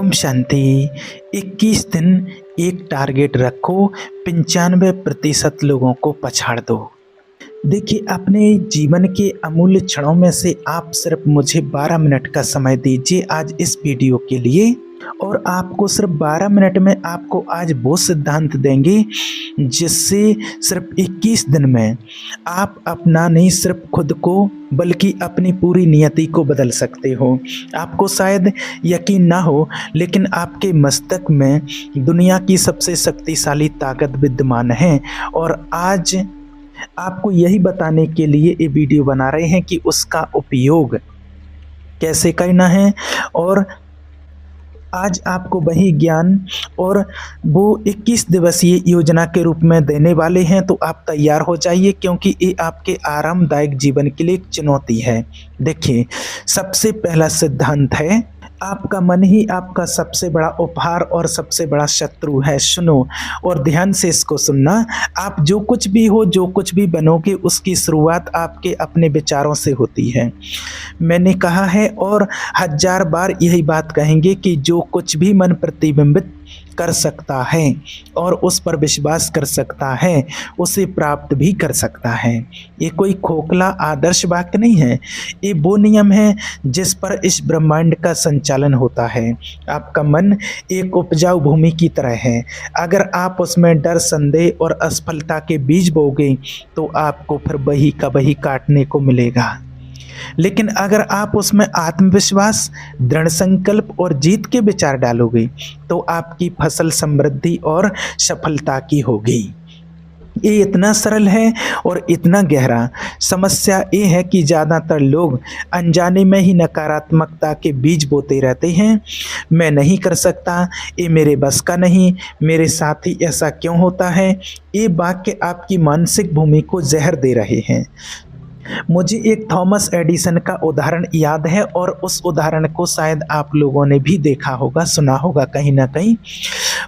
ओम शांति। 21 दिन एक टारगेट रखो, 95% लोगों को पछाड़ दो। देखिए, अपने जीवन के अमूल्य क्षणों में से आप सिर्फ मुझे 12 मिनट का समय दीजिए आज इस वीडियो के लिए, और आपको सिर्फ 12 मिनट में आपको आज वो सिद्धांत देंगे जिससे सिर्फ 21 दिन में आप अपना नहीं सिर्फ खुद को बल्कि अपनी पूरी नियति को बदल सकते हो। आपको शायद यकीन ना हो, लेकिन आपके मस्तक में दुनिया की सबसे शक्तिशाली ताकत विद्यमान है, और आज आपको यही बताने के लिए ये वीडियो बना रहे हैं कि उसका उपयोग कैसे करना है। और आज आपको वही ज्ञान और वो 21 दिवसीय योजना के रूप में देने वाले हैं, तो आप तैयार हो जाइए, क्योंकि ये आपके आरामदायक जीवन के लिए एक चुनौती है। देखिए, सबसे पहला सिद्धांत है, आपका मन ही आपका सबसे बड़ा उपहार और सबसे बड़ा शत्रु है। सुनो और ध्यान से इसको सुनना। आप जो कुछ भी हो, जो कुछ भी बनोगे, उसकी शुरुआत आपके अपने विचारों से होती है। मैंने कहा है और 1000 बार यही बात कहेंगे कि जो कुछ भी मन प्रतिबिंबित कर सकता है और उस पर विश्वास कर सकता है, उसे प्राप्त भी कर सकता है। ये कोई खोखला आदर्श वाक्य नहीं है, ये वो नियम है जिस पर इस ब्रह्मांड का संचालन होता है। आपका मन एक उपजाऊ भूमि की तरह है। अगर आप उसमें डर, संदेह और असफलता के बीज बोगे तो आपको फिर वही का वही काटने को मिलेगा। लेकिन अगर आप उसमें आत्मविश्वास, दृढ़ संकल्प और जीत के विचार डालोगे तो आपकी फसल समृद्धि और सफलता की होगी। ये इतना सरल है और इतना गहरा। समस्या ये है कि ज़्यादातर लोग अनजाने में ही नकारात्मकता के बीज बोते रहते हैं। मैं नहीं कर सकता, ये मेरे बस का नहीं, मेरे साथ ही ऐसा क्यों होता है। ये वाक्य आपकी मानसिक भूमि को जहर दे रहे हैं। मुझे एक थॉमस एडिसन का उदाहरण याद है, और उस उदाहरण को शायद आप लोगों ने भी देखा होगा, सुना होगा कहीं ना कहीं।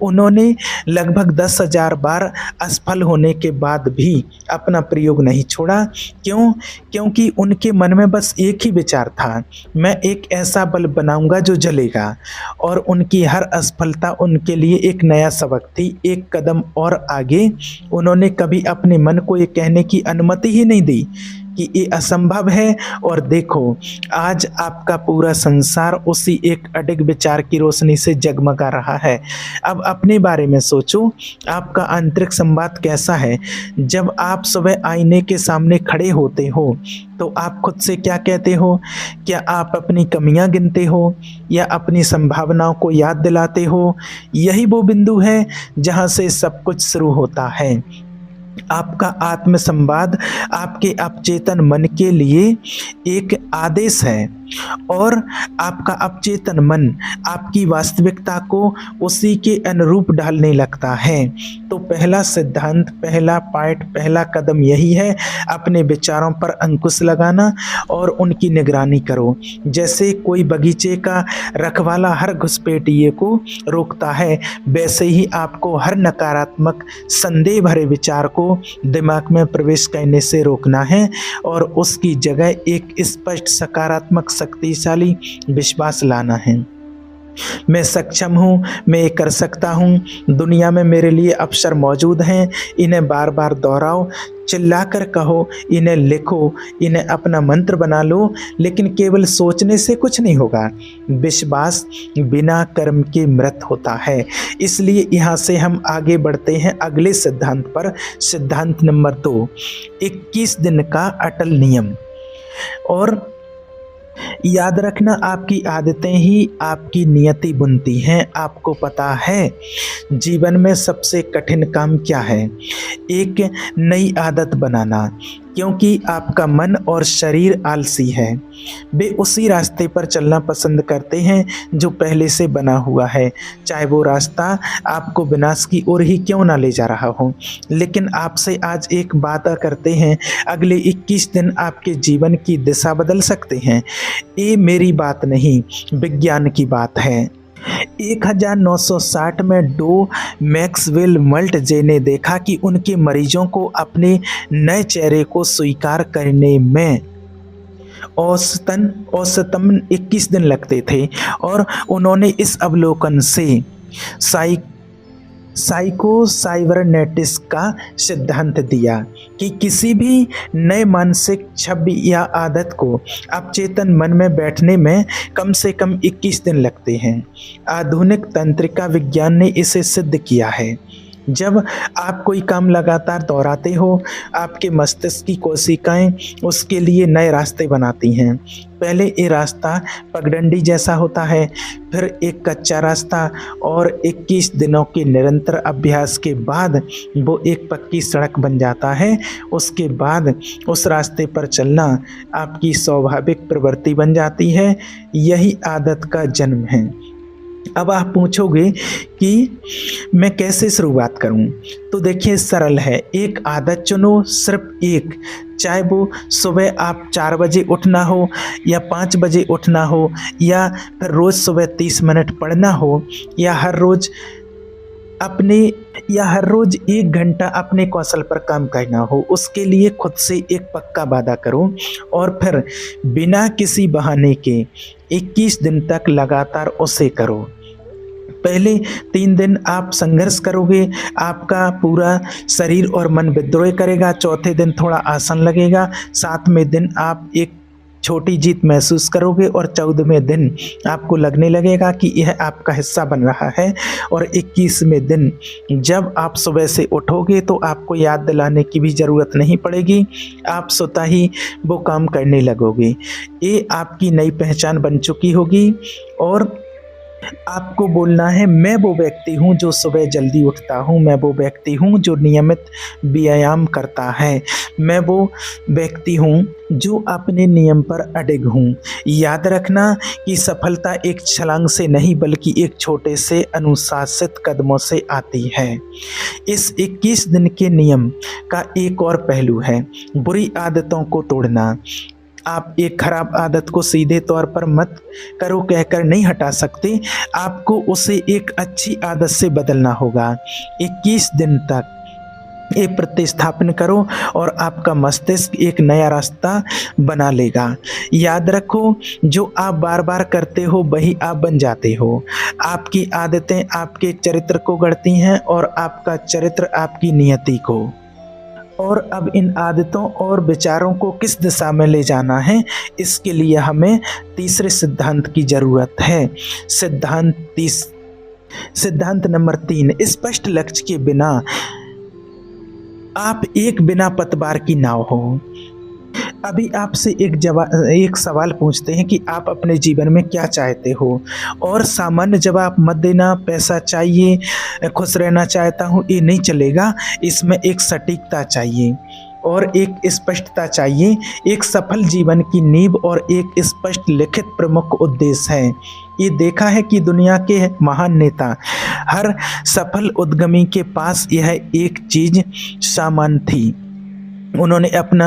उन्होंने लगभग 10,000 बार असफल होने के बाद भी अपना प्रयोग नहीं छोड़ा। क्यों? क्योंकि उनके मन में बस एक ही विचार था, मैं एक ऐसा बल्ब बनाऊंगा जो जलेगा। और उनकी हर असफलता उनके लिए एक नया सबक थी, एक कदम और आगे। उन्होंने कभी अपने मन को ये कहने की अनुमति ही नहीं दी कि ये असंभव है। और देखो, आज आपका पूरा संसार उसी एक अडिग विचार की रोशनी से जगमगा रहा है। अब अपने बारे में सोचो, आपका आंतरिक संवाद कैसा है? जब आप सुबह आईने के सामने खड़े होते हो तो आप खुद से क्या कहते हो? क्या आप अपनी कमियां गिनते हो या अपनी संभावनाओं को याद दिलाते हो? यही वो बिंदु है जहां से सब कुछ शुरू होता है। आपका आत्म संवाद आपके अवचेतन मन के लिए एक आदेश है, और आपका अवचेतन मन आपकी वास्तविकता को उसी के अनुरूप ढालने लगता है। तो पहला सिद्धांत, पहला पार्ट, पहला कदम यही है, अपने विचारों पर अंकुश लगाना और उनकी निगरानी करो। जैसे कोई बगीचे का रखवाला हर घुसपैठिए को रोकता है, वैसे ही आपको हर नकारात्मक संदेह भरे विचार को दिमाग में प्रवेश करने से रोकना है, और उसकी जगह एक स्पष्ट, सकारात्मक, शक्तिशाली विश्वास लाना है। मैं सक्षम हूँ, मैं ये कर सकता हूँ, दुनिया में मेरे लिए अवसर मौजूद हैं। इन्हें बार बार दोहराओ, चिल्लाकर कहो, इन्हें लिखो, इन्हें अपना मंत्र बना लो। लेकिन केवल सोचने से कुछ नहीं होगा। विश्वास बिना कर्म के मृत होता है। इसलिए यहाँ से हम आगे बढ़ते हैं अगले सिद्धांत पर। सिद्धांत नंबर 2, 21 दिन का अटल नियम। और याद रखना, आपकी आदतें ही आपकी नियति बुनती हैं। आपको पता है जीवन में सबसे कठिन काम क्या है? एक नई आदत बनाना, क्योंकि आपका मन और शरीर आलसी है। वे उसी रास्ते पर चलना पसंद करते हैं जो पहले से बना हुआ है, चाहे वो रास्ता आपको विनाश की ओर ही क्यों ना ले जा रहा हो। लेकिन आपसे आज एक वादा करते हैं, अगले 21 दिन आपके जीवन की दिशा बदल सकते हैं। ये मेरी बात नहीं, विज्ञान की बात है। 1960 में डो मैक्सवेल मल्टजे ने देखा कि उनके मरीजों को अपने नए चेहरे को स्वीकार करने में औसतन 21 दिन लगते थे और उन्होंने इस अवलोकन से साइ साइको साइबरनेटिक्स का सिद्धांत दिया कि किसी भी नए मानसिक छवि या आदत को अवचेतन मन में बैठने में कम से कम 21 दिन लगते हैं। आधुनिक तंत्रिका विज्ञान ने इसे सिद्ध किया है। जब आप कोई काम लगातार दोहराते हो, आपके मस्तिष्क की कोशिकाएं उसके लिए नए रास्ते बनाती हैं। पहले ये रास्ता पगडंडी जैसा होता है, फिर एक कच्चा रास्ता और 21 दिनों के निरंतर अभ्यास के बाद वो एक पक्की सड़क बन जाता है। उसके बाद उस रास्ते पर चलना आपकी स्वाभाविक प्रवृत्ति बन जाती है। यही आदत का जन्म है। अब आप पूछोगे कि मैं कैसे शुरुआत करूं? तो देखिए, सरल है। एक आदत चुनो, सिर्फ एक। चाहे वो सुबह आप 4 बजे उठना हो या 5 बजे उठना हो, या फिर रोज़ सुबह 30 मिनट पढ़ना हो, या हर रोज़ 1 घंटा अपने कौशल पर काम करना हो। उसके लिए खुद से एक पक्का वादा करो और फिर बिना किसी बहाने के 21 दिन तक लगातार उसे करो। पहले 3 दिन आप संघर्ष करोगे, आपका पूरा शरीर और मन विद्रोह करेगा। चौथे दिन थोड़ा आसान लगेगा। 7वें दिन आप एक छोटी जीत महसूस करोगे और 14वें दिन आपको लगने लगेगा कि यह आपका हिस्सा बन रहा है। और 21वें दिन जब आप सुबह से उठोगे तो आपको याद दिलाने की भी ज़रूरत नहीं पड़ेगी, आप स्वतः ही वो काम करने लगोगे। ये आपकी नई पहचान बन चुकी होगी और आपको बोलना है, मैं वो व्यक्ति हूँ जो सुबह जल्दी उठता हूँ, मैं वो व्यक्ति हूँ जो नियमित व्यायाम करता है, मैं वो व्यक्ति हूँ जो अपने नियम पर अडिग हूँ। याद रखना कि सफलता एक छलांग से नहीं बल्कि एक छोटे से अनुशासित कदमों से आती है। इस 21 दिन के नियम का एक और पहलू है बुरी आदतों को तोड़ना। आप एक खराब आदत को सीधे तौर पर मत करो कहकर नहीं हटा सकते, आपको उसे एक अच्छी आदत से बदलना होगा। 21 दिन तक ये प्रतिस्थापन करो और आपका मस्तिष्क एक नया रास्ता बना लेगा। याद रखो, जो आप बार बार करते हो वही आप बन जाते हो। आपकी आदतें आपके चरित्र को गढ़ती हैं और आपका चरित्र आपकी नियति को। और अब इन आदतों और विचारों को किस दिशा में ले जाना है, इसके लिए हमें तीसरे सिद्धांत की ज़रूरत है। सिद्धांत नंबर 3, स्पष्ट लक्ष्य के बिना आप एक बिना पतवार की नाव हो। अभी आपसे एक सवाल पूछते हैं कि आप अपने जीवन में क्या चाहते हो, और सामान्य जवाब मत देना। पैसा चाहिए, खुश रहना चाहता हूँ, ये नहीं चलेगा। इसमें एक सटीकता चाहिए और एक स्पष्टता चाहिए। एक सफल जीवन की नींव और एक स्पष्ट लिखित प्रमुख उद्देश्य है। ये देखा है कि दुनिया के महान नेता, हर सफल उद्यमी के पास यह एक चीज सामान्य थी। उन्होंने अपना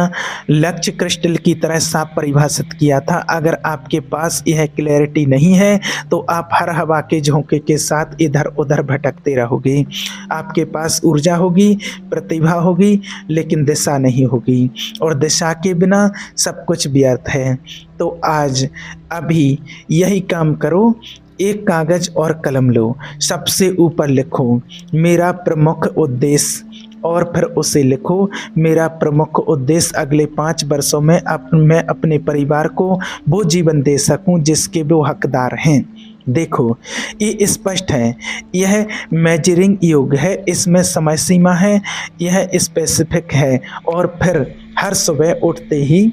लक्ष्य क्रिस्टल की तरह साफ परिभाषित किया था। अगर आपके पास यह क्लैरिटी नहीं है तो आप हर हवा के झोंके के साथ इधर उधर भटकते रहोगे। आपके पास ऊर्जा होगी, प्रतिभा होगी, लेकिन दिशा नहीं होगी, और दिशा के बिना सब कुछ व्यर्थ है। तो आज अभी यही काम करो। एक कागज और कलम लो, सबसे ऊपर लिखो मेरा प्रमुख उद्देश्य, और फिर उसे लिखो मेरा प्रमुख उद्देश्य अगले 5 वर्षों में मैं अपने परिवार को वो जीवन दे सकूं जिसके वो हकदार हैं। देखो, ये स्पष्ट है, यह मेजरिंग योग है, इसमें समय सीमा है, यह स्पेसिफिक है। और फिर हर सुबह उठते ही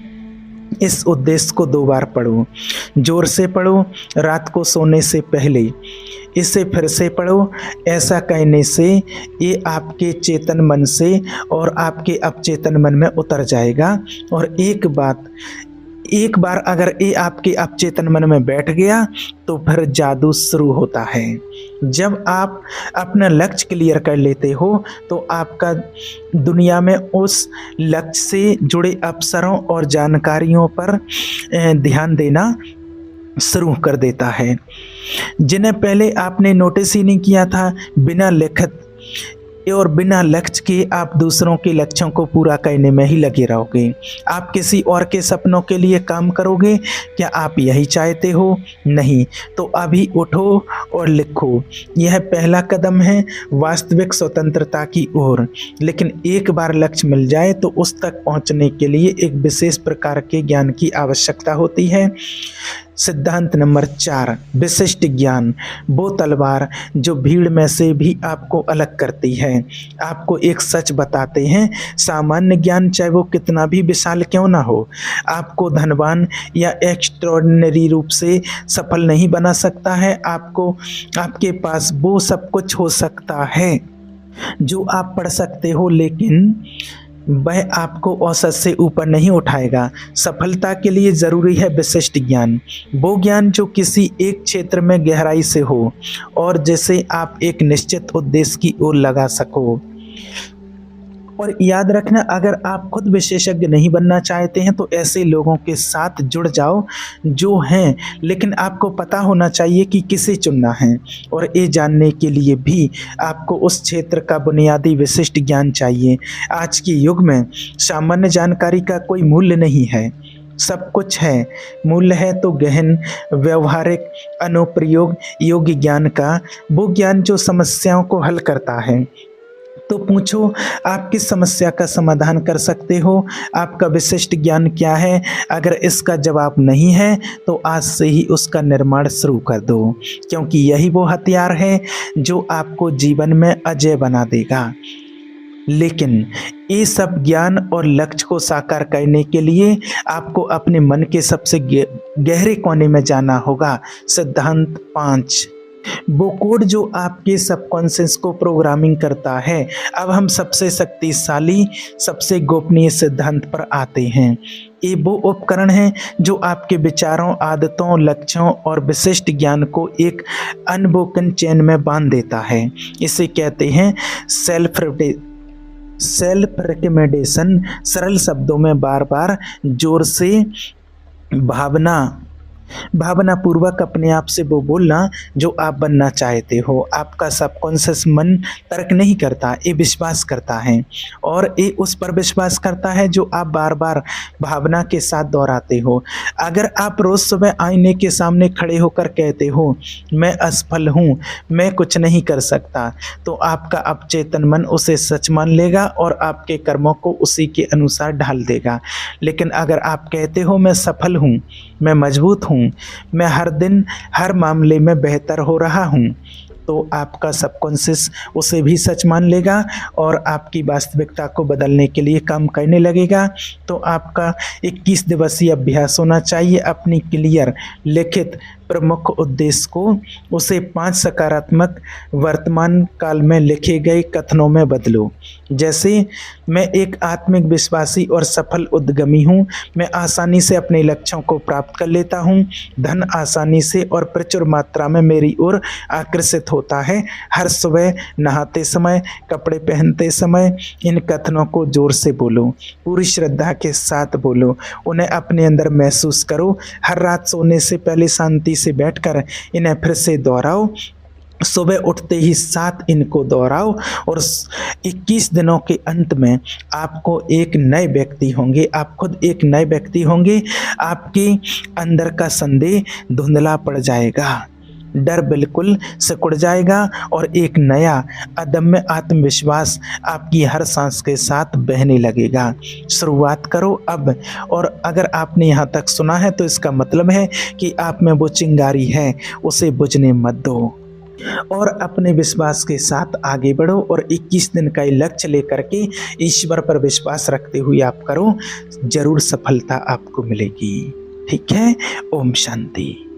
इस उद्देश्य को 2 बार पढ़ो, जोर से पढ़ो, रात को सोने से पहले इसे फिर से पढ़ो। ऐसा कहने से ये आपके चेतन मन से और आपके अवचेतन मन में उतर जाएगा। और एक बार अगर ये आपके अवचेतन मन में बैठ गया तो फिर जादू शुरू होता है। जब आप अपना लक्ष्य क्लियर कर लेते हो तो आपका दुनिया में उस लक्ष्य से जुड़े अवसरों और जानकारियों पर ध्यान देना शुरू कर देता है, जिन्हें पहले आपने नोटिस ही नहीं किया था। बिना लिखित और बिना लक्ष्य के आप दूसरों के लक्ष्यों को पूरा करने में ही लगे रहोगे। आप किसी और के सपनों के लिए काम करोगे, क्या आप यही चाहते हो? नहीं। तो अभी उठो और लिखो। यह पहला कदम है वास्तविक स्वतंत्रता की ओर। लेकिन एक बार लक्ष्य मिल जाए तो उस तक पहुंचने के लिए एक विशेष प्रकार के ज्ञान की आवश्यकता होती है। सिद्धांत नंबर 4, विशिष्ट ज्ञान। वो तलवार जो भीड़ में से भी आपको अलग करती है। आपको एक सच बताते हैं, सामान्य ज्ञान चाहे वो कितना भी विशाल क्यों ना हो, आपको धनवान या एक्स्ट्रॉर्डिनरी रूप से सफल नहीं बना सकता है। आपके पास वो सब कुछ हो सकता है जो आप पढ़ सकते हो, लेकिन वह आपको औसत से ऊपर नहीं उठाएगा। सफलता के लिए ज़रूरी है विशिष्ट ज्ञान, वो ज्ञान जो किसी एक क्षेत्र में गहराई से हो और जिसे आप एक निश्चित उद्देश्य की ओर लगा सको। और याद रखना, अगर आप खुद विशेषज्ञ नहीं बनना चाहते हैं तो ऐसे लोगों के साथ जुड़ जाओ जो हैं, लेकिन आपको पता होना चाहिए कि किसे चुनना है। और ये जानने के लिए भी आपको उस क्षेत्र का बुनियादी विशिष्ट ज्ञान चाहिए। आज के युग में सामान्य जानकारी का कोई मूल्य नहीं है, सब कुछ है। मूल्य है तो गहन, व्यवहारिक, अनुप्रयोग योग्य ज्ञान का, वो ज्ञान जो समस्याओं को हल करता है। तो पूछो, आप किस समस्या का समाधान कर सकते हो? आपका विशिष्ट ज्ञान क्या है? अगर इसका जवाब नहीं है तो आज से ही उसका निर्माण शुरू कर दो, क्योंकि यही वो हथियार है जो आपको जीवन में अजय बना देगा। लेकिन ये सब ज्ञान और लक्ष्य को साकार करने के लिए आपको अपने मन के सबसे गहरे कोने में जाना होगा। सिद्धांत 5, वो कोड जो आपके सबकॉन्शियस को प्रोग्रामिंग करता है। अब हम सबसे शक्तिशाली, सबसे गोपनीय सिद्धांत पर आते हैं। ये वो उपकरण है जो आपके विचारों, आदतों, लक्ष्यों और विशिष्ट ज्ञान को एक अनब्रोकन चेन में बांध देता है। इसे कहते हैं सेल्फ रिकमेंडेशन। सरल शब्दों में बार बार जोर से भावनापूर्वक अपने आप से वो बोलना जो आप बनना चाहते हो। आपका सबकॉन्शियस मन तर्क नहीं करता, ये विश्वास करता है, और ये उस पर विश्वास करता है जो आप बार बार भावना के साथ दोहराते हो। अगर आप रोज़ सुबह आईने के सामने खड़े होकर कहते हो, मैं असफल हूँ, मैं कुछ नहीं कर सकता, तो आपका अवचेतन मन उसे सच मान लेगा और आपके कर्मों को उसी के अनुसार ढाल देगा। लेकिन अगर आप कहते हो, मैं सफल हूँ, मैं मजबूत हूँ, मैं हर दिन हर मामले में बेहतर हो रहा हूँ, तो आपका सबकॉन्शियस उसे भी सच मान लेगा और आपकी वास्तविकता को बदलने के लिए काम करने लगेगा। तो आपका 21 दिवसीय अभ्यास होना चाहिए। अपनी क्लियर लिखित प्रमुख उद्देश्य को उसे 5 सकारात्मक वर्तमान काल में लिखे गए कथनों में बदलो। जैसे, मैं एक आत्मिक विश्वासी और सफल उद्यमी हूँ, मैं आसानी से अपने लक्ष्यों को प्राप्त कर लेता हूँ, धन आसानी से और प्रचुर मात्रा में मेरी ओर आकर्षित होता है। हर सुबह नहाते समय, कपड़े पहनते समय इन कथनों को जोर से बोलो, पूरी श्रद्धा के साथ बोलो, उन्हें अपने अंदर महसूस करो। हर रात सोने से पहले शांति से बैठकर इन्हें फिर से दोहराओ। सुबह उठते ही 7 इनको दोहराओ और 21 दिनों के अंत में आपको एक नए व्यक्ति होंगे, आप खुद एक नए व्यक्ति होंगे। आपके अंदर का संदेह धुंधला पड़ जाएगा, डर बिल्कुल सिकुड़ जाएगा और एक नया अदम्य आत्मविश्वास आपकी हर सांस के साथ बहने लगेगा। शुरुआत करो अब। और अगर आपने यहाँ तक सुना है तो इसका मतलब है कि आप में वो चिंगारी है, उसे बुझने मत दो और अपने विश्वास के साथ आगे बढ़ो। और 21 दिन का लक्ष्य लेकर के ईश्वर पर विश्वास रखते हुए आप करो, जरूर सफलता आपको मिलेगी। ठीक है। ओम शांति।